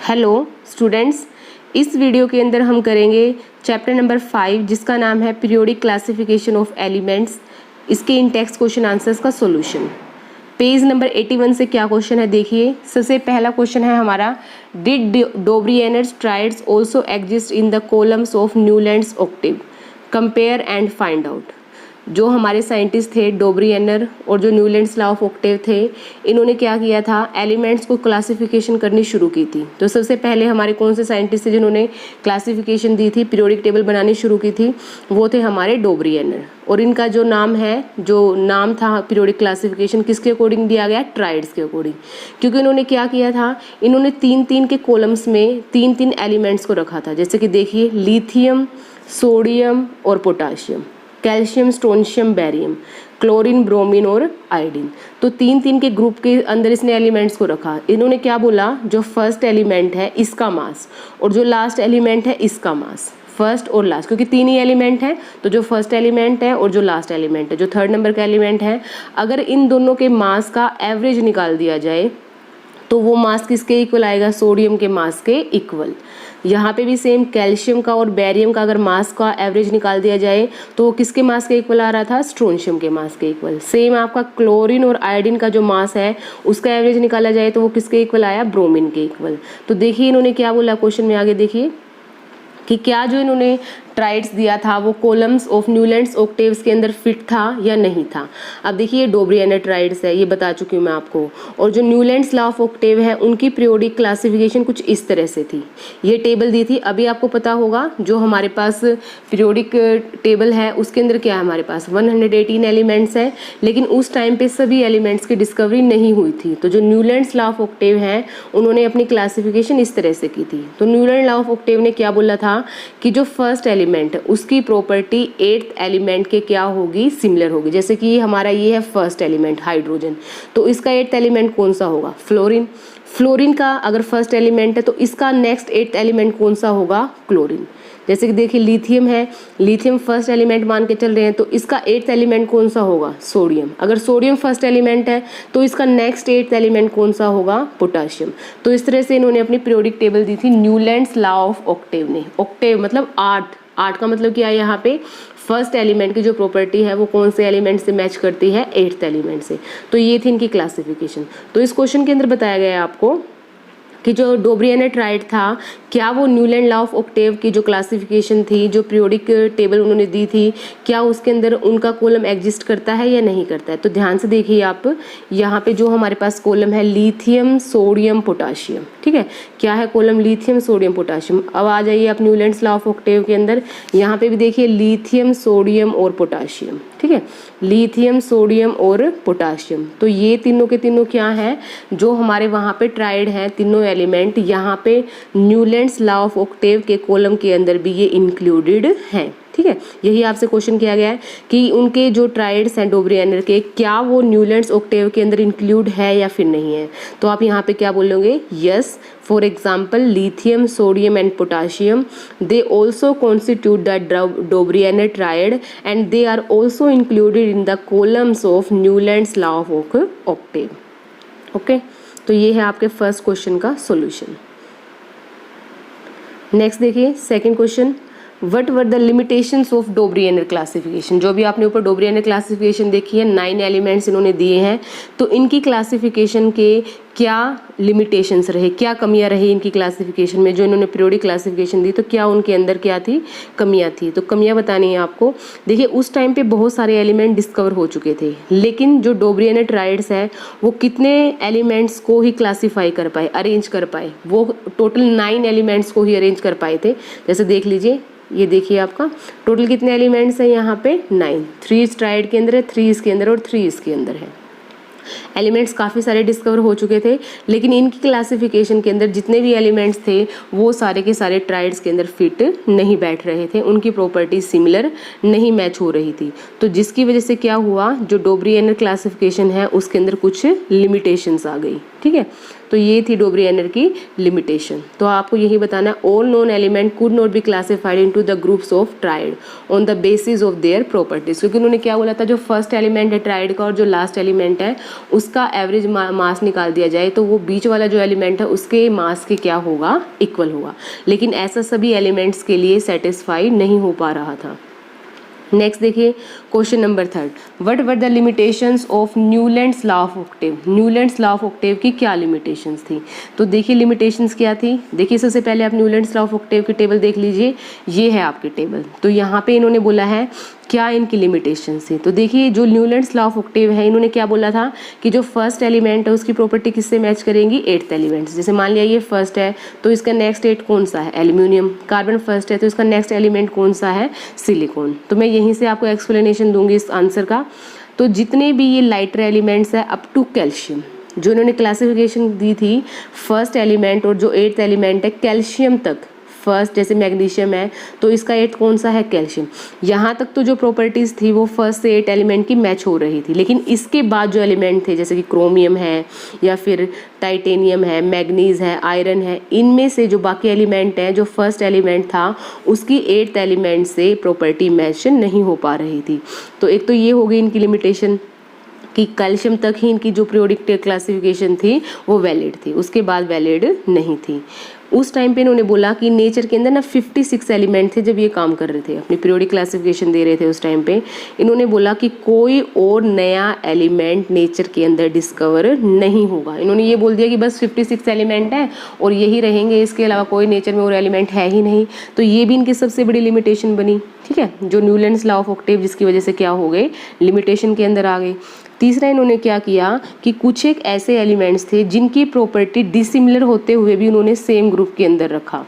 Hello students, इस video के अंदर हम करेंगे चैप्टर नंबर 5 जिसका नाम है पीरियोडिक क्लासिफिकेशन ऑफ एलिमेंट्स। इसके इन टेक्स्ट क्वेश्चन आंसर्स का सॉल्यूशन। पेज नंबर 81 से क्या क्वेश्चन है देखिए। सबसे पहला क्वेश्चन है हमारा, did Dobereiner's triads also exist in the columns of Newlands octave, compare and find out. जो हमारे साइंटिस्ट थे डोब्रिएनर और जो न्यूलैंड्स लॉ ऑफ ऑक्टेव थे, इन्होंने क्या किया था, एलिमेंट्स को क्लासिफिकेशन करनी शुरू की थी। तो सबसे पहले हमारे कौन से साइंटिस्ट थे जिन्होंने क्लासिफिकेशन दी थी, पीरियोडिक टेबल बनानी शुरू की थी, वो थे हमारे डोब्रिएनर। और इनका जो नाम था पीरियोडिक क्लासिफिकेशन किसके अकॉर्डिंग दिया गया, ट्राइड्स के अकॉर्डिंग। क्योंकि इन्होंने क्या किया था, इन्होंने 3-3 के कॉलम्स में 3-3 एलिमेंट्स को रखा था। जैसे कि देखिए, लिथियम, सोडियम और potassium, calcium, strontium, barium, chlorine, bromine और आयोडीन। तो 3-3 के ग्रुप के अंदर इसने एलिमेंट्स को रखा। इन्होंने क्या बोला, जो फर्स्ट एलिमेंट है इसका मास और जो लास्ट एलिमेंट है इसका मास, फर्स्ट और लास्ट, क्योंकि 3 ही एलिमेंट हैं। तो जो फर्स्ट एलिमेंट है और जो लास्ट एलिमेंट है, जो थर्ड नंबर का एलिमेंट है, अगर इन दोनों के मास का एवरेज निकाल दिया जाए तो वो मास किसके इक्वल आएगा, सोडियम के मास के इक्वल। यहाँ पे भी सेम, कैल्शियम का और बेरियम का अगर मास का एवरेज निकाल दिया जाए तो वो किसके मास के इक्वल आ रहा था, स्ट्रोंशियम के मास के इक्वल। सेम आपका क्लोरीन और आयोडीन का जो मास है उसका एवरेज निकाला जाए तो वो किसके इक्वल आया, ब्रोमीन के इक्वल। तो देखिए इन्होंने क्या बोला क्वेश्चन में, आगे देखिए कि क्या जो इन्होंने ट्राइड्स दिया था वो कॉलम्स ऑफ न्यूलैंड्स ऑक्टेव्स के अंदर फिट था या नहीं था। अब देखिए डोब्रिएनर ट्राइड्स है, ये बता चुकी हूँ मैं आपको। और जो न्यूलैंड्स लॉ ऑफ ऑक्टेव है उनकी पीरियोडिक क्लासिफिकेशन कुछ इस तरह से थी। ये टेबल दी थी, अभी आपको पता होगा जो हमारे पास पीरियोडिक टेबल है उसके अंदर क्या है, हमारे पास 118 एलिमेंट्स हैं, लेकिन उस टाइम पे सभी एलिमेंट्स की डिस्कवरी नहीं हुई थी। तो जो न्यूलैंड्स लॉ ऑफ ऑक्टेव है उन्होंने अपनी क्लासिफिकेशन इस तरह से की थी। तो न्यूलैंड लॉ ऑफ ऑक्टेव ने क्या बोला था कि जो फर्स्ट एलिमेंट है उसकी प्रॉपर्टी 8th एलिमेंट के क्या होगी, सिमिलर होगी। जैसे कि हमारा ये है फर्स्ट एलिमेंट हाइड्रोजन, तो इसका 8th एलिमेंट कौन सा होगा, फ्लोरीन। फ्लोरीन का अगर फर्स्ट एलिमेंट है तो इसका नेक्स्ट 8th एलिमेंट कौन सा होगा, क्लोरीन। जैसे कि देखिए लिथियम है, लिथियम फर्स्ट एलिमेंट मान के चल रहे हैं तो इसका 8th एलिमेंट कौन सा होगा, सोडियम। अगर सोडियम फर्स्ट एलिमेंट है तो इसका नेक्स्ट 8th एलिमेंट कौन सा होगा, पोटाशियम। तो इस तरह से इन्होंने अपनी पीरियोडिक टेबल दी थी न्यूलैंड्स लॉ ऑफ ऑक्टेव ने। ऑक्टेव मतलब 8 का मतलब क्या है, यहाँ पे फर्स्ट एलिमेंट की जो प्रॉपर्टी है वो कौन से एलिमेंट से मैच करती है, 8th एलिमेंट से। तो ये थी इनकी क्लासिफिकेशन। तो इस क्वेश्चन के अंदर बताया गया है आपको कि जो डोब्रिएनर ट्राइड था, क्या वो न्यूलैंड लॉ ऑफ ऑक्टेव की जो क्लासिफिकेशन थी, जो पीरियोडिक टेबल उन्होंने दी थी, क्या उसके अंदर उनका कॉलम एग्जिस्ट करता है या नहीं करता है। तो ध्यान से देखिए आप, यहाँ पे जो हमारे पास कॉलम है लिथियम, सोडियम, पोटाशियम, ठीक है। क्या है कॉलम, लिथियम, सोडियम, पोटाशियम। अब आ जाइए आप न्यूलैंड्स लॉ ऑफ ऑक्टेव के अंदर, यहाँ पे भी देखिए लिथियम, सोडियम और पोटाशियम, ठीक है, लिथियम, सोडियम और पोटाशियम। तो ये तीनों के तीनों क्या हैं, जो हमारे वहाँ पे ट्राइड हैं तीनों एलिमेंट, यहाँ पे न्यूलैंड्स लॉ ऑफ ऑक्टेव के कॉलम के अंदर भी ये इंक्लूडेड हैं, ठीक है। यही आपसे क्वेश्चन किया गया है कि उनके जो ट्राइड्स हैं डोब्रिएनर के, क्या वो न्यूलैंड्स ऑक्टेव के अंदर इंक्लूड है या फिर नहीं है। तो आप यहाँ पे क्या बोलोगे, yes. For example lithium, sodium and potassium, they also constitute the Dobereiner triad and they are also included in the columns of Newlands law of octave. Okay, तो ये है आपके फर्स्ट क्वेश्चन का सॉल्यूशन। नेक्स्ट देखिए second question, what were the limitations of Dobereiner classification. जो भी आपने ऊपर डोब्रिएनर क्लासिफिकेशन देखी है, 9 एलिमेंट्स इन्होंने दिए हैं, तो इनकी क्लासिफिकेशन के क्या लिमिटेशंस रहे, क्या कमियां रही इनकी क्लासिफिकेशन में। जो इन्होंने पीरियोडिक क्लासिफिकेशन दी तो क्या उनके अंदर क्या थी, कमियां थी। तो कमियां बतानी है आपको। देखिए उस टाइम पे बहुत सारे एलिमेंट डिस्कवर हो चुके थे, लेकिन जो डोब्रिएनर ट्राइड्स है वो कितने एलिमेंट्स को ही क्लासीफाई कर पाए, अरेंज कर पाए, वो टोटल 9 एलिमेंट्स को ही अरेंज कर पाए थे। जैसे देख लीजिए, ये देखिए आपका टोटल कितने एलिमेंट्स हैं यहाँ पे, 9। 3 इस ट्राइड के अंदर है, 3 इसके अंदर और 3 इसके अंदर है। एलिमेंट्स काफ़ी सारे डिस्कवर हो चुके थे, लेकिन इनकी क्लासिफिकेशन के अंदर जितने भी एलिमेंट्स थे वो सारे के सारे ट्राइड्स के अंदर फिट नहीं बैठ रहे थे, उनकी प्रॉपर्टी सिमिलर नहीं मैच हो रही थी। तो जिसकी वजह से क्या हुआ, जो डोब्रिएनर क्लासिफिकेशन है उसके अंदर कुछ लिमिटेशंस आ गई, ठीक है। तो ये थी डोब्रिएनर की लिमिटेशन। तो आपको यही बताना है all known element could not be classified into the groups of tried on the basis of their properties. क्योंकि उन्होंने क्या बोला था, जो फर्स्ट एलिमेंट है ट्राइड का और जो लास्ट एलिमेंट है उसका एवरेज मास निकाल दिया जाए तो वो बीच वाला जो एलिमेंट है उसके मास के क्या होगा, इक्वल होगा। लेकिन ऐसा सभी एलिमेंट्स के लिए सेटिस्फाई नहीं हो पा रहा था। नेक्स्ट देखिए question number 3, what were the limitations of Newlands law of Octave. Newlands law of octave की क्या लिमिटेशंस थी, तो देखिए लिमिटेशंस क्या थी। देखिए सबसे पहले आप न्यूलैंड्स लॉ ऑफ ऑक्टेव की टेबल देख लीजिए, ये है आपकी टेबल। तो यहाँ पे इन्होंने बोला है क्या इनकी लिमिटेशंस थी। तो देखिए जो न्यूलैंड्स लॉ ऑफ ऑक्टेव है, इन्होंने क्या बोला था कि जो फर्स्ट एलिमेंट है उसकी प्रॉपर्टी किससे मैच करेंगी, 8th एलिमेंट। जैसे मान लिया ये फर्स्ट है तो इसका नेक्स्ट 8 कौन सा है, एल्यूमिनियम। कार्बन फर्स्ट है तो इसका नेक्स्ट एलिमेंट कौन सा है, सिलिकॉन। तो मैं यहीं से आपको एक्सप्लेनेशन दूंगी इस आंसर का। तो जितने भी ये लाइटर एलिमेंट्स है अप टू कैल्शियम, जो इन्होंने क्लासिफिकेशन दी थी फर्स्ट एलिमेंट और जो 8th एलिमेंट है कैल्शियम तक, फर्स्ट जैसे मैग्नीशियम है तो इसका 8 कौन सा है, कैल्शियम। यहाँ तक तो जो प्रॉपर्टीज़ थी वो फर्स्ट से 8 एलिमेंट की मैच हो रही थी। लेकिन इसके बाद जो एलिमेंट थे जैसे कि क्रोमियम है या फिर टाइटेनियम है, मैग्नीज है, आयरन है, इनमें से जो बाकी एलिमेंट हैं, जो फर्स्ट एलिमेंट था उसकी 8th एलिमेंट से प्रॉपर्टी मैच नहीं हो पा रही थी। तो एक तो ये हो गई इनकी लिमिटेशन कि कैल्शियम तक ही इनकी जो पीरियोडिक क्लासिफिकेशन थी वो वैलिड थी, उसके बाद वैलिड नहीं थी। उस टाइम पे इन्होंने बोला कि नेचर के अंदर ना 56 एलिमेंट थे जब ये काम कर रहे थे, अपनी पीरियोडिक क्लासिफिकेशन दे रहे थे। उस टाइम पे इन्होंने बोला कि कोई और नया एलिमेंट नेचर के अंदर डिस्कवर नहीं होगा। इन्होंने ये बोल दिया कि बस 56 एलिमेंट है और यही रहेंगे, इसके अलावा कोई नेचर में और एलिमेंट है ही नहीं। तो ये भी इनकी सबसे बड़ी लिमिटेशन बनी, ठीक है, जो न्यूलैंड्स लॉ ऑफ ऑक्टेव, जिसकी वजह से क्या हो गए, लिमिटेशन के अंदर आ गए। तीसरा इन्होंने क्या किया कि कुछ एक ऐसे एलिमेंट्स थे जिनकी प्रॉपर्टी डिसिमिलर होते हुए भी उन्होंने सेम ग्रुप के अंदर रखा।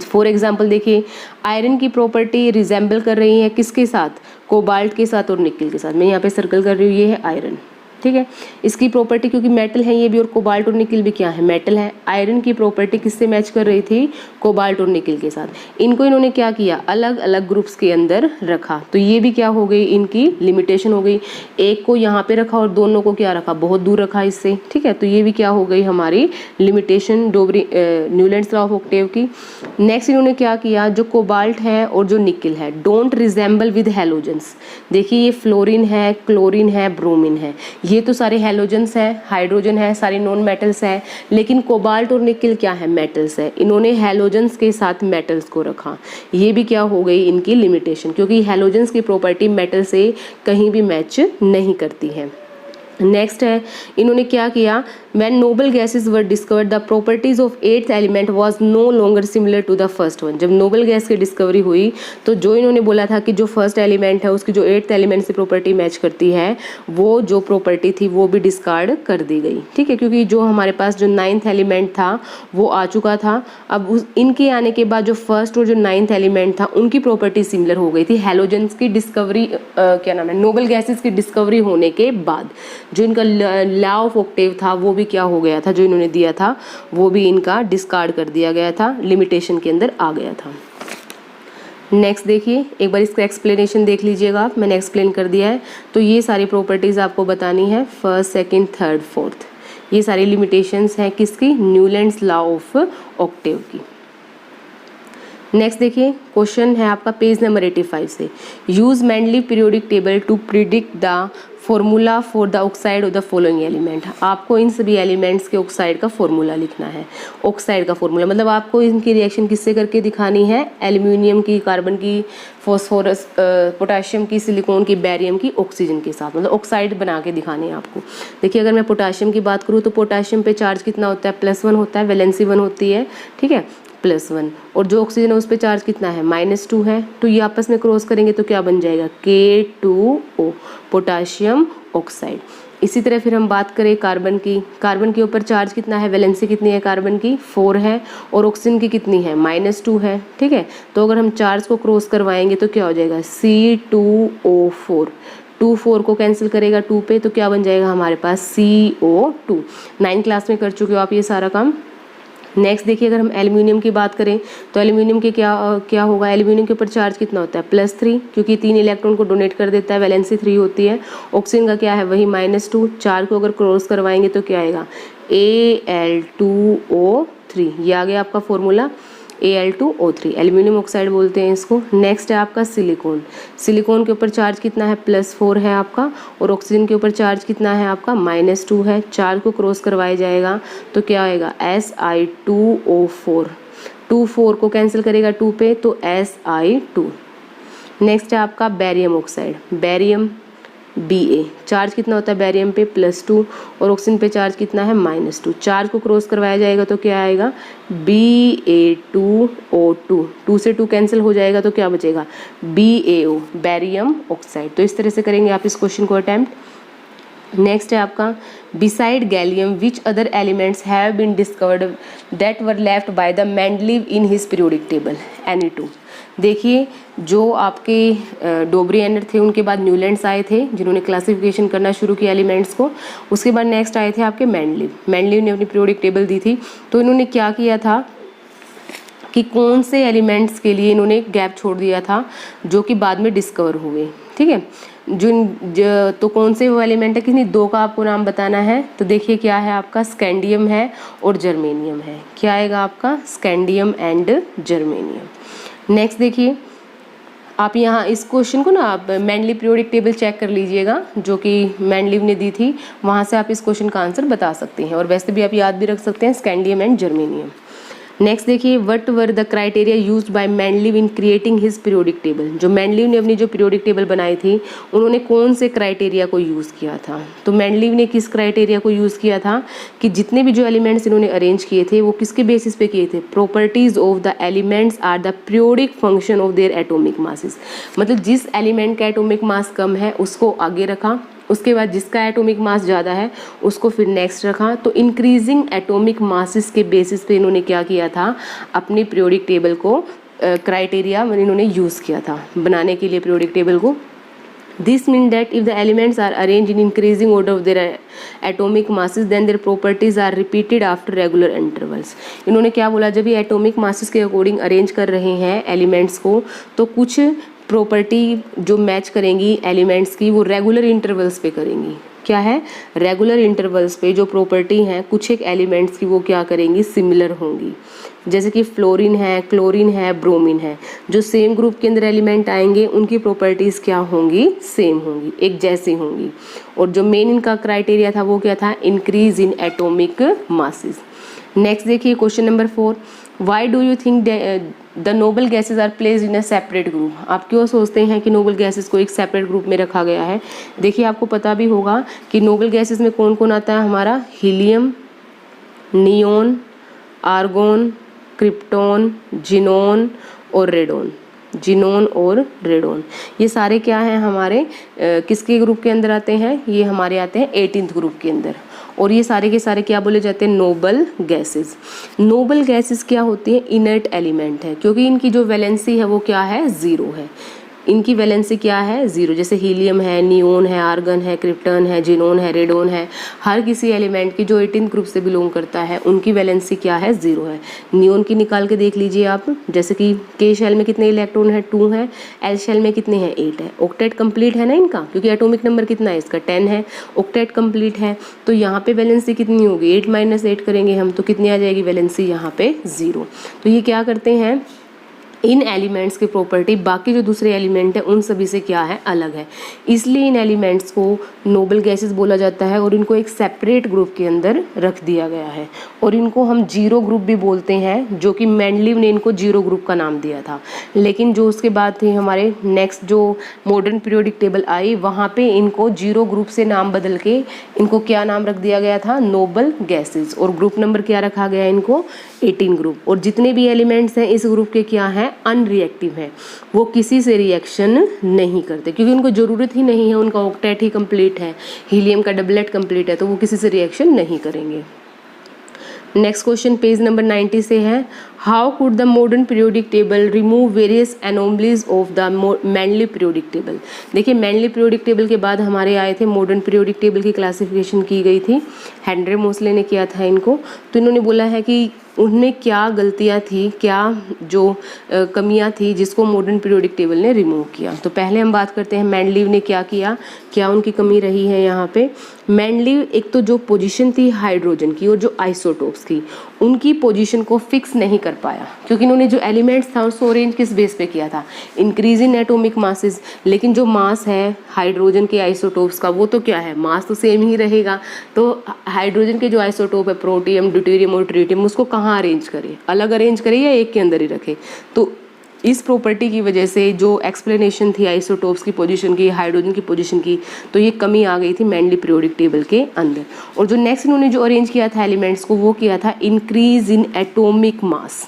फॉर एग्जाम्पल देखिए आयरन की प्रॉपर्टी रिजेंबल कर रही है किसके साथ, कोबाल्ट के साथ और निकल के साथ। मैं यहाँ पे सर्कल कर रही हूँ, ये है आयरन, ठीक है। इसकी प्रॉपर्टी क्योंकि मेटल है ये भी और कोबाल्ट और निकल भी क्या है, मेटल है। आयरन की प्रॉपर्टी किससे मैच कर रही थी, कोबाल्ट और निकल के साथ। इनको इन्होंने क्या किया, अलग अलग ग्रुप्स के अंदर रखा। तो ये भी क्या हो गई, इनकी लिमिटेशन हो गई। एक को यहाँ पे रखा और दोनों को क्या रखा, बहुत दूर रखा इससे, ठीक है। तो ये भी क्या हो गई हमारी limitation Newlands law of octave की। नेक्स्ट इन्होंने क्या किया, जो कोबाल्ट है और जो निकल है डोंट रिजेंबल विद हैलोजेंस। देखिए ये फ्लोरीन है, क्लोरीन है, ब्रोमीन है, ये तो सारे हैलोजेंस है, हाइड्रोजन है, सारे नॉन मेटल्स है। लेकिन कोबाल्ट और निकल क्या है, मेटल्स है। इन्होंने हैलोजेंस के साथ मेटल्स को रखा। ये भी क्या हो गई इनकी लिमिटेशन, क्योंकि हैलोजेंस की प्रॉपर्टी मेटल से कहीं भी मैच नहीं करती है। नेक्स्ट है इन्होंने क्या किया, when noble gases were discovered the properties of 8th element was no longer similar to the first one। जब नोबल गैस की डिस्कवरी हुई तो जो इन्होंने बोला था कि जो फर्स्ट एलिमेंट है उसकी जो 8th एलिमेंट से प्रॉपर्टी मैच करती है वो जो प्रॉपर्टी थी वो भी डिस्कार्ड कर दी गई, ठीक है। क्योंकि जो हमारे पास जो 9th एलिमेंट था वो आ चुका था। अब इनके आने के बाद जो फर्स्ट और जो 9th एलिमेंट था उनकी प्रॉपर्टी सिमिलर हो गई थी। हैलोजेंस की डिस्कवरी क्या नाम है, नोबल गैसेस की डिस्कवरी होने के बाद जो इनका लॉ ऑफ ऑक्टेव था वो भी क्या हो गया था, जो इन्होंने दिया था वो भी इनका डिस्कार्ड कर दिया गया था, लिमिटेशन के अंदर आ गया था। नेक्स्ट देखिए एक बार इसका एक्सप्लेनेशन देख लीजिएगा आप, मैंने एक्सप्लेन कर दिया है। तो ये सारी प्रॉपर्टीज आपको बतानी है, फर्स्ट, सेकंड, थर्ड, फोर्थ, ये सारी लिमिटेशंस हैं किसकी, न्यूलैंड्स लॉ ऑफ ऑक्टेव की। नेक्स्ट देखिए क्वेश्चन है आपका पेज नंबर 85 से, use Mendeleev periodic table to predict the formula for the oxide of the following element. आपको इन सभी एलिमेंट्स के ऑक्साइड का फॉर्मूला लिखना है। ऑक्साइड का फॉर्मूला मतलब आपको इनकी रिएक्शन किससे करके दिखानी है, एल्यूमिनियम की, कार्बन की, फॉस्फोरस, पोटाशियम की, सिलिकॉन की, बेरियम की, ऑक्सीजन के साथ, मतलब ऑक्साइड बना के दिखानी है आपको। देखिए अगर मैं पोटाशियम की बात करूँ तो पोटाशियम पे चार्ज कितना होता है, +1 होता है, वैलेंसी 1 होती है, ठीक है, +1। और जो ऑक्सीजन है उस पर चार्ज कितना है, -2 है। तो ये आपस में क्रॉस करेंगे तो क्या बन जाएगा, K2O, पोटाशियम ऑक्साइड। इसी तरह फिर हम बात करें कार्बन की, कार्बन के ऊपर चार्ज कितना है, वैलेंसी कितनी है कार्बन की, 4 है, और ऑक्सीजन की कितनी है, -2 है, ठीक है। तो अगर हम चार्ज को क्रॉस करवाएंगे तो क्या हो जाएगा, C2O4, 2 4 को कैंसिल करेगा 2 पे, तो क्या बन जाएगा हमारे पास CO2। 9th क्लास में कर चुके हो आप ये सारा काम। नेक्स्ट देखिए अगर हम एल्यूमिनियम की बात करें तो एल्यूमिनियम के क्या होगा, एल्यूमिनियम के ऊपर चार्ज कितना होता है, +3, क्योंकि 3 इलेक्ट्रॉन को डोनेट कर देता है, वैलेंसी 3 होती है। ऑक्सीजन का क्या है, वही -2। 4 को अगर क्रॉस करवाएंगे तो क्या आएगा, Al2O3, ये आ गया आपका फॉर्मूला Al2O3, एल्यूमिनियम ऑक्साइड बोलते हैं इसको। नेक्स्ट है आपका सिलिकॉन। सिलिकॉन के ऊपर चार्ज कितना है, +4 है आपका, और ऑक्सीजन के ऊपर चार्ज कितना है आपका, -2 है। चार्ज को क्रॉस करवाया जाएगा तो क्या आएगा, Si2O4, 2 4 को कैंसिल करेगा 2 पे तो Si2। नेक्स्ट है आपका barium oxide, barium Ba, charge कितना होता है बैरियम पे, +2, और ऑक्सीजन पे चार्ज कितना है, -2। चार्ज को क्रॉस करवाया जाएगा तो क्या आएगा, Ba2O2, 2 से 2 कैंसिल हो जाएगा तो क्या बचेगा, BaO, बैरियम ऑक्साइड। तो इस तरह से करेंगे आप इस क्वेश्चन को अटैम्प्ट। नेक्स्ट है आपका, beside gallium which other elements have been discovered that were left by the Mendeleev in his periodic table, Ni2। देखिए जो आपके डोब्रिएनर थे उनके बाद न्यूलैंड्स आए थे जिन्होंने क्लासिफिकेशन करना शुरू किया एलिमेंट्स को। उसके बाद नेक्स्ट आए थे आपके मेंडलीव। मेंडलीव ने अपनी पीरियोडिक टेबल दी थी, तो इन्होंने क्या किया था कि कौन से एलिमेंट्स के लिए इन्होंने गैप छोड़ दिया था जो कि बाद में डिस्कवर हुए, ठीक है। तो कौन से वो एलिमेंट है, कितनी 2 का आपको नाम बताना है। तो देखिए क्या है आपका, स्कैंडियम है और जर्मेनियम है। क्या आएगा आपका, स्कैंडियम एंड जर्मेनियम। नेक्स्ट देखिए आप यहाँ इस क्वेश्चन को ना आप मेंडलीव पीरियोडिक टेबल चेक कर लीजिएगा जो कि मेंडलीव ने दी थी, वहाँ से आप इस क्वेश्चन का आंसर बता सकते हैं, और वैसे भी आप याद भी रख सकते हैं, स्कैंडियम एंड जर्मेनियम। नेक्स्ट देखिए, what were the criteria used by Mendeleev in creating his periodic table. जो मेंडलीव ने अपनी जो पीरियोडिक टेबल बनाई थी उन्होंने कौन से क्राइटेरिया को यूज़ किया था। तो मेंडलीव ने किस क्राइटेरिया को यूज़ किया था कि जितने भी जो एलिमेंट्स इन्होंने अरेंज किए थे वो किसके बेसिस पे किए थे, properties of the elements are the periodic function of their atomic masses. मतलब जिस एलिमेंट का एटॉमिक मास कम है उसको आगे रखा, उसके बाद जिसका एटॉमिक मास ज़्यादा है उसको फिर नेक्स्ट रखा। तो इंक्रीजिंग एटॉमिक मासेस के बेसिस पे इन्होंने क्या किया था, अपनी पीरियोडिक टेबल को क्राइटेरिया इन्होंने यूज़ किया था बनाने के लिए पीरियोडिक टेबल को। This mean that if the elements are arrange in increasing order of their atomic masses then their properties are repeated after regular intervals. इन्होंने क्या बोला, जब ये एटॉमिक मासेस के अकॉर्डिंग अरेंज कर रहे हैं एलिमेंट्स को तो कुछ प्रॉपर्टी जो मैच करेंगी एलिमेंट्स की वो रेगुलर इंटरवल्स पे करेंगी। क्या है, रेगुलर इंटरवल्स पे जो प्रॉपर्टी हैं कुछ एक एलिमेंट्स की वो क्या करेंगी, सिमिलर होंगी। जैसे कि फ्लोरीन है, क्लोरीन है, ब्रोमीन है, जो सेम ग्रुप के अंदर एलिमेंट आएंगे उनकी प्रॉपर्टीज़ क्या होंगी, सेम होंगी, एक जैसी होंगी। और जो मेन इनका क्राइटेरिया था वो क्या था, increase in atomic masses. Next देखिए question number 4, why do you think the noble gases are placed in a separate group. आप क्यों सोचते हैं कि नोबल गैसेज को एक सेपरेट ग्रुप में रखा गया है। देखिए आपको पता भी होगा कि नोबल गैसेज में कौन कौन आता है हमारा, helium, neon, argon, krypton, xenon और रेडोन। जिनोन और रेडोन ये सारे क्या हैं हमारे किसके ग्रुप के अंदर आते हैं, ये हमारे आते हैं 18th ग्रुप के अंदर। और ये सारे के सारे क्या बोले जाते हैं, नोबल गैसेस। नोबल गैसेस क्या होती हैं, इनर्ट एलिमेंट है, क्योंकि इनकी जो वैलेंसी है वो क्या है, 0 है। इनकी वैलेंसी क्या है, 0। जैसे हीलियम है, नियोन है, आर्गन है, क्रिप्टन है, जिनोन है, रेडोन है, हर किसी एलिमेंट की जो 18th ग्रुप से बिलोंग करता है उनकी वैलेंसी क्या है, 0 है। नियोन की निकाल के देख लीजिए आप, जैसे कि के शेल में कितने इलेक्ट्रॉन है, 2 है, एल शेल में कितने हैं, 8 है। ऑक्टेट कंप्लीट है ना इनका, क्योंकि एटॉमिक नंबर कितना है इसका, 10 है, ऑक्टेट कंप्लीट है। तो यहाँ पे वैलेंसी कितनी होगी, 8 - 8 करेंगे हम तो कितनी आ जाएगी वैलेंसी, यहाँ पे 0। तो ये क्या करते हैं, इन एलिमेंट्स की प्रॉपर्टी बाकी जो दूसरे एलिमेंट हैं उन सभी से क्या है, अलग है। इसलिए इन एलिमेंट्स को नोबल गैसेस बोला जाता है और इनको एक सेपरेट ग्रुप के अंदर रख दिया गया है। और इनको हम 0 ग्रुप भी बोलते हैं, जो कि मेंडलीव ने इनको 0 ग्रुप का नाम दिया था। लेकिन जो उसके बाद थे हमारे नेक्स्ट जो मॉडर्न पीरियोडिक टेबल आई, वहाँ पे इनको 0 ग्रुप से नाम बदल के इनको क्या नाम रख दिया गया था, नोबल गैसेस। और ग्रुप नंबर क्या रखा गया इनको, 18 ग्रुप। और जितने भी एलिमेंट्स हैं इस ग्रुप के क्या हैं, अनरिएक्टिव है, वो किसी से रिएक्शन नहीं करते, क्योंकि उनको ज़रूरत ही नहीं है, उनका ऑक्टेट ही कंप्लीट है, हीलियम का डबलेट कंप्लीट है, तो वो किसी से रिएक्शन नहीं करेंगे। नेक्स्ट क्वेश्चन पेज नंबर 90 से है, how could the modern periodic table remove various anomalies of the Mendeleev periodic table. देखिए मेंडलीव पीरियोडिक टेबल के बाद हमारे आए थे मॉडर्न पीरियोडिक टेबल की क्लासिफिकेशन की गई थी, हेनरी मोसले ने किया था इनको। तो इन्होंने बोला है कि उनमें क्या गलतियां थी, क्या जो कमियां थी जिसको मॉडर्न पीरियोडिक टेबल ने रिमूव किया। तो पहले हम बात करते हैं मेंडलीव ने क्या किया, क्या उनकी कमी रही है यहाँ पे। मेंडलीव एक तो जो पोजीशन थी हाइड्रोजन की और जो आइसोटोप्स की, उनकी पोजीशन को फिक्स नहीं कर पाया, क्योंकि इन्होंने जो एलिमेंट्स था उसको अरेंज किस बेस पे किया था, इंक्रीज इन एटॉमिक मासेस। लेकिन जो मास है हाइड्रोजन के आइसोटोप्स का वो तो क्या है, मास तो सेम ही रहेगा। तो हाइड्रोजन के जो आइसोटोप है प्रोटियम, ड्यूटेरियम और ट्रिटियम, उसको कहाँ अरेंज करे, अलग अरेंज करे या एक के अंदर ही रखे। तो इस प्रॉपर्टी की वजह से जो एक्सप्लेनेशन थी आइसोटोप्स की पोजीशन की, हाइड्रोजन की पोजीशन की, तो ये कमी आ गई थी मेंडली पीरियोडिक टेबल के अंदर। और जो नेक्स्ट इन्होंने जो अरेंज किया था एलिमेंट्स को, वो किया था इंक्रीज इन एटॉमिक मास,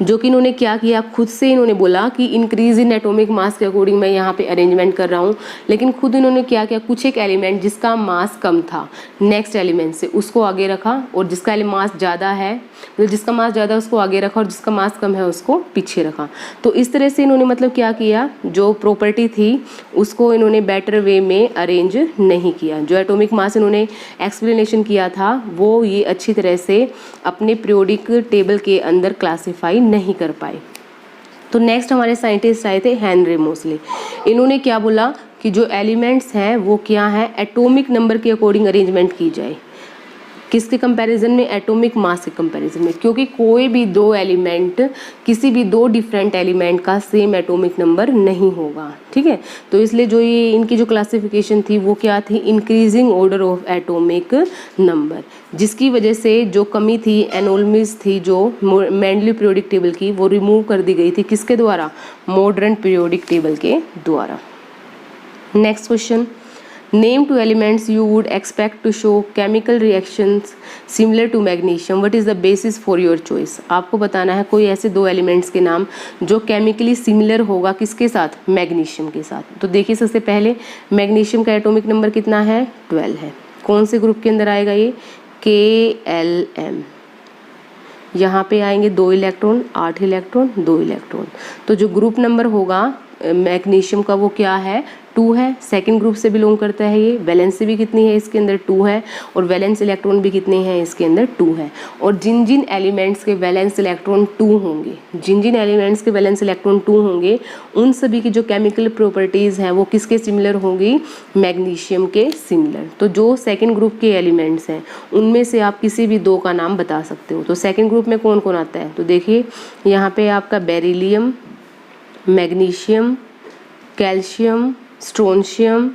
जो कि इन्होंने क्या किया, खुद से इन्होंने बोला कि इंक्रीज इन एटॉमिक मास के अकॉर्डिंग मैं यहाँ पे अरेंजमेंट कर रहा हूँ। लेकिन खुद इन्होंने क्या किया, कुछ एक एलिमेंट जिसका मास कम था नेक्स्ट एलिमेंट से, उसको आगे रखा, और जिसका मास ज़्यादा है, तो जिसका मास ज़्यादा है उसको आगे रखा, और जिसका मास कम है उसको पीछे रखा। तो इस तरह से इन्होंने मतलब क्या किया, जो प्रॉपर्टी थी उसको इन्होंने बेटर वे में अरेंज नहीं किया। जो एटॉमिक मास इन्होंने एक्सप्लेनेशन किया था वो ये अच्छी तरह से अपने पीरियोडिक टेबल के अंदर क्लासीफाई नहीं कर पाए। तो नेक्स्ट हमारे साइंटिस्ट आए थे हेनरी मोसले। इन्होंने क्या बोला कि जो एलिमेंट्स हैं वो क्या हैं, एटॉमिक नंबर के अकॉर्डिंग अरेंजमेंट की जाए। किसके कंपैरिजन में, एटॉमिक मास के कंपैरिजन में, क्योंकि कोई भी दो एलिमेंट, किसी भी दो डिफरेंट एलिमेंट का सेम एटॉमिक नंबर नहीं होगा, ठीक है। तो इसलिए जो ये इनकी जो क्लासिफिकेशन थी वो क्या थी, increasing order of atomic number, जिसकी वजह से जो कमी थी, एनोलमीज थी जो मेंडली पीरियोडिक टेबल की, वो रिमूव कर दी गई थी। किसके द्वारा, मॉडर्न पीरियोडिक टेबल के द्वारा। Next question, Name two elements you would expect to show chemical reactions similar to magnesium. What is the basis for your choice? आपको बताना है कोई ऐसे दो एलिमेंट्स के नाम जो केमिकली सिमिलर होगा किसके साथ, मैग्नीशियम के साथ। तो देखिए सबसे पहले मैग्नीशियम का एटॉमिक नंबर कितना है, 12 है। कौन से ग्रुप के अंदर आएगा ये, KLM। यहाँ पे आएंगे 2 इलेक्ट्रॉन, 8 इलेक्ट्रॉन, 2 इलेक्ट्रॉन। तो जो ग्रुप नंबर होगा मैग्नीशियम का वो क्या है, 2 है। सेकंड ग्रुप से बिलोंग करता है ये। वैलेंसी भी कितनी है इसके अंदर, 2 है। और वैलेंस इलेक्ट्रॉन भी कितने हैं इसके अंदर, 2 है। और जिन जिन एलिमेंट्स के वैलेंस इलेक्ट्रॉन 2 होंगे, जिन जिन एलिमेंट्स के वैलेंस इलेक्ट्रॉन 2 होंगे, उन सभी की जो केमिकल प्रॉपर्टीज़ हैं वो किसके सिमिलर होंगी, मैग्नीशियम के सिमिलर। तो जो सेकेंड ग्रुप के एलिमेंट्स हैं उनमें से आप किसी भी दो का नाम बता सकते हो। तो सेकेंड ग्रुप में कौन कौन आता है, तो देखिए यहाँ पे आपका बेरिलियम, मैग्नीशियम, कैल्शियम, स्ट्रोंशियम,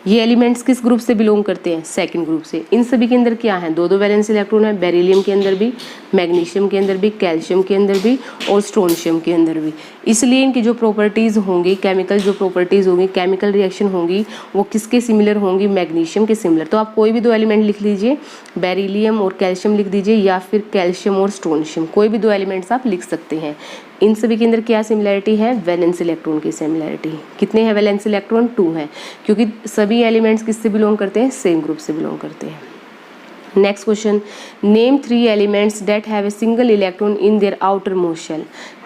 ये एलिमेंट्स किस ग्रुप से बिलोंग करते हैं, सेकंड ग्रुप से। इन सभी के अंदर क्या है, 2 वैलेंस इलेक्ट्रॉन है, बेरिलियम के अंदर भी, मैग्नीशियम के अंदर भी, कैल्शियम के अंदर भी और स्ट्रोंशियम के अंदर भी। इसलिए इनकी जो प्रॉपर्टीज़ होंगी, केमिकल जो प्रॉपर्टीज़ होंगी, केमिकल रिएक्शन होंगी, वो किसके सिमिलर होंगी, मैग्नीशियम के सिमिलर। तो आप कोई भी 2 एलिमेंट लिख लीजिए, बेरिलियम और कैल्शियम लिख दीजिए, या फिर कैल्शियम और स्ट्रोंशियम, कोई भी 2 एलिमेंट्स आप लिख सकते हैं। इन सभी के अंदर क्या सिमिलैरिटी है, वैलेंस इलेक्ट्रॉन की सिमिलैरिटी। कितने हैं वैलेंस इलेक्ट्रॉन, 2 है, क्योंकि सभी एलिमेंट्स किससे बिलोंग करते हैं, सेम ग्रुप से बिलोंग करते हैं। Next question, name 3 elements that have a single electron in their outermost shell.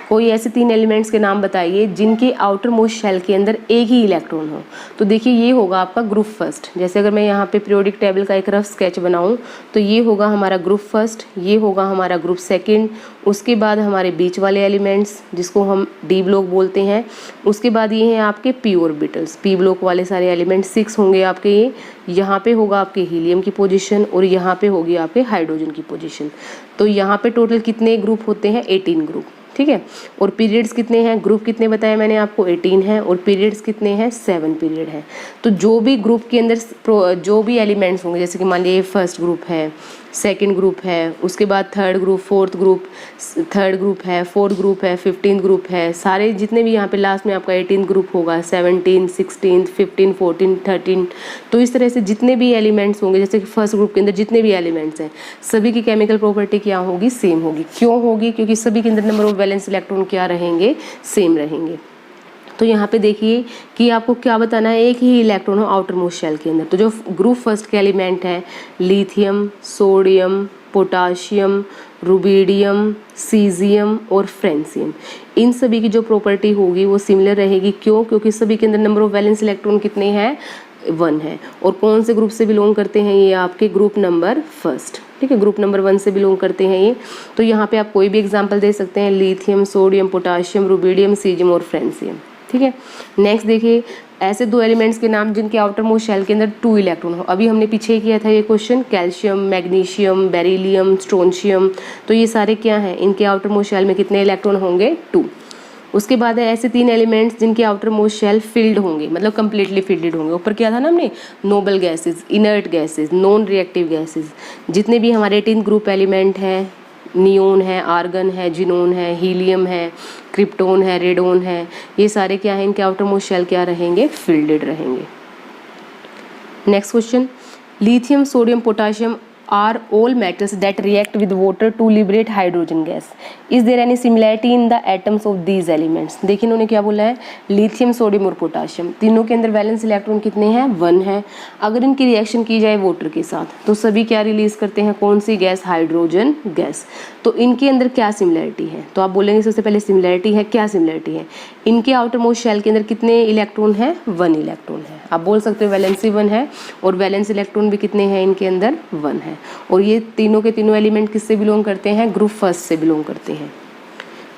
कोई ऐसे 3 एलिमेंट्स के नाम बताइए जिनके आउटर मोस्ट शेल के अंदर एक ही इलेक्ट्रॉन हो। तो देखिए ये होगा आपका ग्रुप फर्स्ट। जैसे अगर मैं यहाँ पे पीरियोडिक टेबल का एक रफ स्केच बनाऊँ तो ये होगा हमारा ग्रुप फर्स्ट, ये होगा हमारा ग्रुप सेकंड, उसके बाद हमारे बीच वाले एलिमेंट्स जिसको हम डी ब्लॉक बोलते हैं, उसके बाद ये हैं आपके पी ऑर्बिटल्स, पी ब्लॉक वाले सारे एलिमेंट्स 6 होंगे आपके। ये यहाँ पे होगा आपके हीलियम की पोजीशन और यहाँ पे होगी आपके हाइड्रोजन की पोजीशन। तो यहाँ पे टोटल कितने ग्रुप होते हैं, 18 ग्रुप, ठीक है। और पीरियड्स कितने हैं, ग्रुप कितने बताए मैंने आपको, 18 हैं, और पीरियड्स कितने हैं, 7 पीरियड हैं। तो जो भी ग्रुप के अंदर जो भी एलिमेंट्स होंगे, जैसे कि मान लीजिए फर्स्ट ग्रुप है, सेकंड ग्रुप है, उसके बाद थर्ड ग्रुप, फोर्थ ग्रुप है, फोर्थ ग्रुप है, 15th ग्रुप है, सारे जितने भी यहाँ पे लास्ट में आपका 18th ग्रुप होगा, 17, 16, 15, 14, 13। तो इस तरह से जितने भी एलिमेंट्स होंगे, जैसे कि फर्स्ट ग्रुप के अंदर जितने भी एलिमेंट्स हैं, सभी की केमिकल प्रॉपर्टी क्या होगी, सेम होगी। क्यों होगी, क्योंकि सभी के अंदर नंबर ऑफ वैलेंस इलेक्ट्रॉन क्या रहेंगे, सेम रहेंगे। तो यहाँ पे देखिए कि आपको क्या बताना है, एक ही इलेक्ट्रॉन हो आउटर मोस्ट शेल के अंदर। तो जो ग्रुप फर्स्ट के एलिमेंट हैं, lithium, sodium, potassium, rubidium, caesium और फ्रेंसियम, इन सभी की जो प्रॉपर्टी होगी वो सिमिलर रहेगी। क्यों, क्योंकि सभी के अंदर नंबर ऑफ वैलेंस इलेक्ट्रॉन कितने हैं, 1 है। और कौन से ग्रुप से बिलोंग करते हैं, ये आपके ग्रुप नंबर फर्स्ट। ठीक है, ग्रुप नंबर 1 से बिलोंग करते हैं ये। तो यहाँ पे आप कोई भी एग्जांपल दे सकते हैं, lithium, sodium, potassium, rubidium, caesium और फ्रेंसियम। ठीक है, नेक्स्ट देखिए, ऐसे 2 एलिमेंट्स के नाम जिनके आउटर मोस्ट शेल के अंदर 2 इलेक्ट्रॉन हो। अभी हमने पीछे किया था ये question, calcium, magnesium, beryllium, strontium. तो ये सारे क्या हैं, इनके आउटर मोस्ट शेल में कितने इलेक्ट्रॉन होंगे, 2। उसके बाद है ऐसे 3 एलिमेंट्स जिनके आउटर मोस्ट शेल फिल्ड होंगे, मतलब कंप्लीटली फिल्ड होंगे। ऊपर क्या था ना हमने, noble gases, inert gases, non reactive gases. जितने भी हमारे 18 ग्रुप एलिमेंट हैं, नियोन है, आर्गन है, जिनोन है, हीलियम है, क्रिप्टोन है, रेडोन है, ये सारे क्या हैं, इनके आउटर मोस्ट शेल क्या रहेंगे, फिल्डेड रहेंगे। Next question, lithium, sodium, potassium are all metals that react with water to liberate hydrogen gas. Is there any similarity in the atoms of these elements? देखिए इन्होंने क्या बोला है, लिथियम, सोडियम और potassium तीनों के अंदर वैलेंस इलेक्ट्रॉन कितने हैं, 1 है। अगर इनकी रिएक्शन की जाए वाटर के साथ तो सभी क्या रिलीज करते हैं, कौन सी गैस, हाइड्रोजन गैस। तो इनके अंदर क्या सिमिलैरिटी है, तो आप बोलेंगे सबसे पहले सिमिलैरिटी है, क्या सिमिलैरिटी है, इनके आउटर मोस्ट शेल के अंदर कितने इलेक्ट्रॉन है, 1 इलेक्ट्रॉन है। आप बोल सकते हो वैलेंसी 1 है और वैलेंस इलेक्ट्रॉन भी कितने हैं इनके अंदर, 1 है। और ये तीनों के तीनों एलिमेंट किससे बिलोंग करते हैं, ग्रुप फर्स्ट से बिलोंग करते हैं,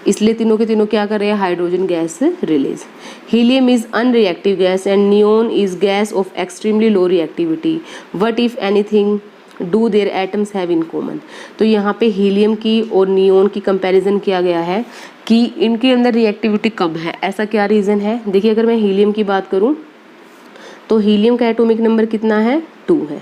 इसलिए तीनों के तीनों क्या कर रहे हैं, hydrogen gas release. Helium is unreactive gas and neon is gas off extremely low reactivity, what if anything do their atoms have in common. तो यहाँ पे हीलियम की और नियोन की कंपैरिजन किया गया है कि इनके अंदर रिएक्टिविटी कम है। ऐसा क्या रीज़न है, देखिए अगर मैं हीलियम की बात करूँ तो हीलियम का एटॉमिक नंबर कितना है, 2 है।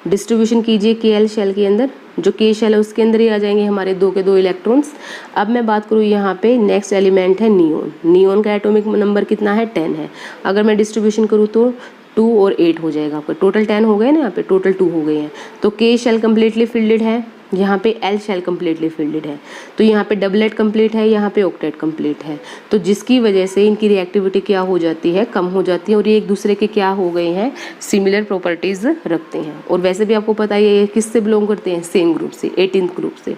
डिस्ट्रीब्यूशन कीजिए KL शेल के अंदर, जो K शेल है उसके अंदर ही आ जाएंगे हमारे 2 के 2 इलेक्ट्रॉन्स। अब मैं बात करूँ यहाँ पे नेक्स्ट एलिमेंट है नियोन, नियोन का एटॉमिक नंबर कितना है, 10 है। अगर मैं डिस्ट्रीब्यूशन करूँ तो 2 और 8 हो जाएगा आपका, टोटल 10 हो गए ना, यहाँ पे टोटल 2 हो गए हैं। तो K शेल कम्प्लीटली फिल्डेड है, यहाँ पे L शेल कम्प्लीटली फिल्डेड है। तो यहाँ पे डबलेट कंप्लीट है, यहाँ पे ऑक्टेट कंप्लीट है। तो जिसकी वजह से इनकी रिएक्टिविटी क्या हो जाती है, कम हो जाती है और ये एक दूसरे के क्या हो गए हैं, सिमिलर प्रॉपर्टीज रखते हैं। और वैसे भी आपको पता है ये किससे बिलोंग करते हैं, सेम ग्रुप से, 18th ग्रुप से।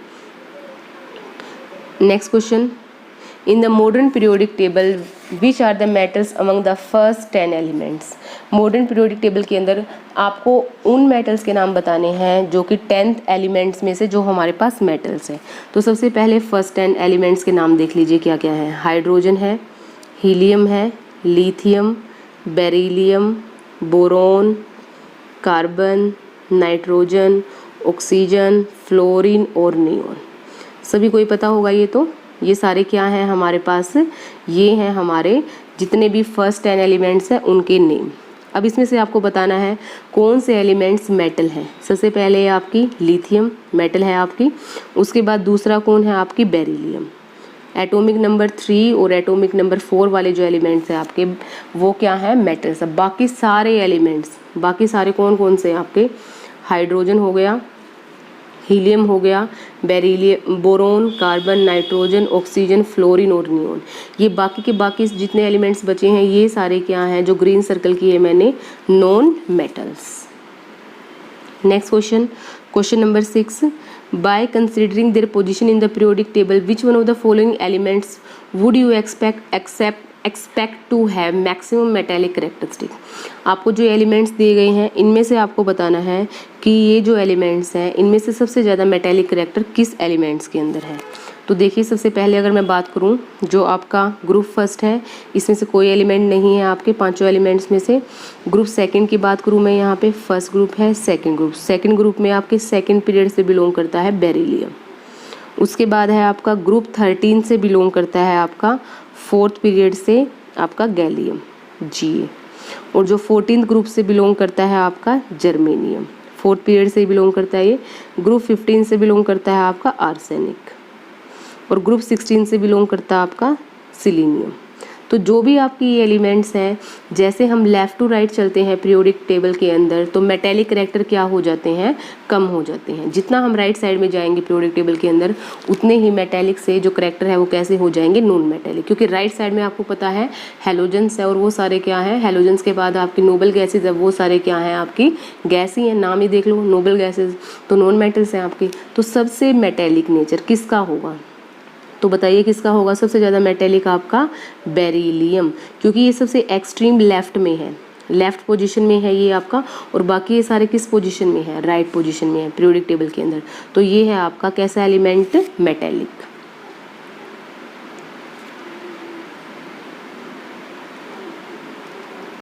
Next question, in the modern periodic table which are the metals among the first 10 elements. Modern periodic table के अंदर आपको उन मेटल्स के नाम बताने हैं जो कि 10th एलिमेंट्स में से जो हमारे पास मेटल्स हैं। तो सबसे पहले फर्स्ट 10 एलिमेंट्स के नाम देख लीजिए क्या क्या है, हाइड्रोजन है, हीलियम है, lithium, beryllium, boron, carbon, nitrogen, oxygen, fluorine और नियोन। सभी को ही पता होगा ये, तो ये सारे क्या हैं हमारे पास, ये हैं हमारे जितने भी फर्स्ट 10 एलिमेंट्स हैं उनके नेम। अब इसमें से आपको बताना है कौन से एलिमेंट्स मेटल हैं। सबसे पहले है आपकी लिथियम, मेटल है आपकी। उसके बाद दूसरा कौन है आपकी, बेरिलियम। एटॉमिक नंबर 3 और एटॉमिक नंबर 4 वाले जो एलिमेंट्स हैं आपके, वो क्या है, मेटल्स। अब बाकी सारे एलिमेंट्स, बाकी सारे कौन कौन से हैं आपके, हाइड्रोजन हो गया, हीलियम हो गया, beryllium, boron, carbon, nitrogen, oxygen, fluorine और नियोन। ये बाकी के बाकी जितने एलिमेंट्स बचे हैं ये सारे क्या हैं, जो ग्रीन सर्कल किए मैंने, non metals. Next question, question number 6, by considering their position in the periodic table which one of the following elements would you expect to have maximum metallic characteristic. आपको जो एलिमेंट्स दिए गए हैं इनमें से आपको बताना है कि ये जो एलिमेंट्स हैं इनमें से सबसे ज़्यादा मेटेलिक कैरेक्टर किस एलिमेंट्स के अंदर है। तो देखिए सबसे पहले अगर मैं बात करूं, जो आपका ग्रुप फर्स्ट है इसमें से कोई एलिमेंट नहीं है आपके पांचों एलिमेंट्स में से। ग्रुप सेकंड की बात करूं मैं, यहाँ पे फर्स्ट ग्रुप है, सेकंड ग्रुप में आपके सेकंड पीरियड से बिलोंग करता है बेरिलियम। उसके बाद है आपका ग्रुप 13 से बिलोंग करता है आपका 4th पीरियड से आपका गैलियम Ga। और जो 14th ग्रुप से बिलोंग करता है आपका जर्मेनियम, 4th पीरियड से बिलोंग करता है ये। ग्रुप 15 से बिलोंग करता है आपका आर्सेनिक और ग्रुप 16 से बिलोंग करता है आपका सिलीनियम। तो जो भी आपकी ये एलिमेंट्स हैं, जैसे हम लेफ़्ट टू राइट चलते हैं पीरियोडिक टेबल के अंदर तो मेटेलिक कैरेक्टर क्या हो जाते हैं, कम हो जाते हैं। जितना हम राइट साइड में जाएंगे पीरियोडिक टेबल के अंदर उतने ही मेटेलिक से जो कैरेक्टर है वो कैसे हो जाएंगे, नॉन मेटेलिक। क्योंकि राइट साइड में आपको पता है हेलोजेंस है और वो सारे क्या हैं, हेलोजेंस के बाद आपकी नोबल गैसेज है, वो सारे क्या हैं आपकी गैस ही हैं, नाम ही देख लो नोबल गैसेज, तो नॉन मेटल्स हैं आपकी। तो सबसे मेटेलिक नेचर किसका होगा, तो बताइए किसका होगा सबसे ज़्यादा मेटेलिक, आपका बेरिलियम, क्योंकि ये सबसे एक्सट्रीम लेफ्ट में है। लेफ्ट पोजीशन में है ये आपका, और बाकी ये सारे किस पोजीशन में है, राइट पोजीशन में है पीरियोडिक टेबल के अंदर। तो ये है आपका कैसा एलिमेंट, मेटेलिक।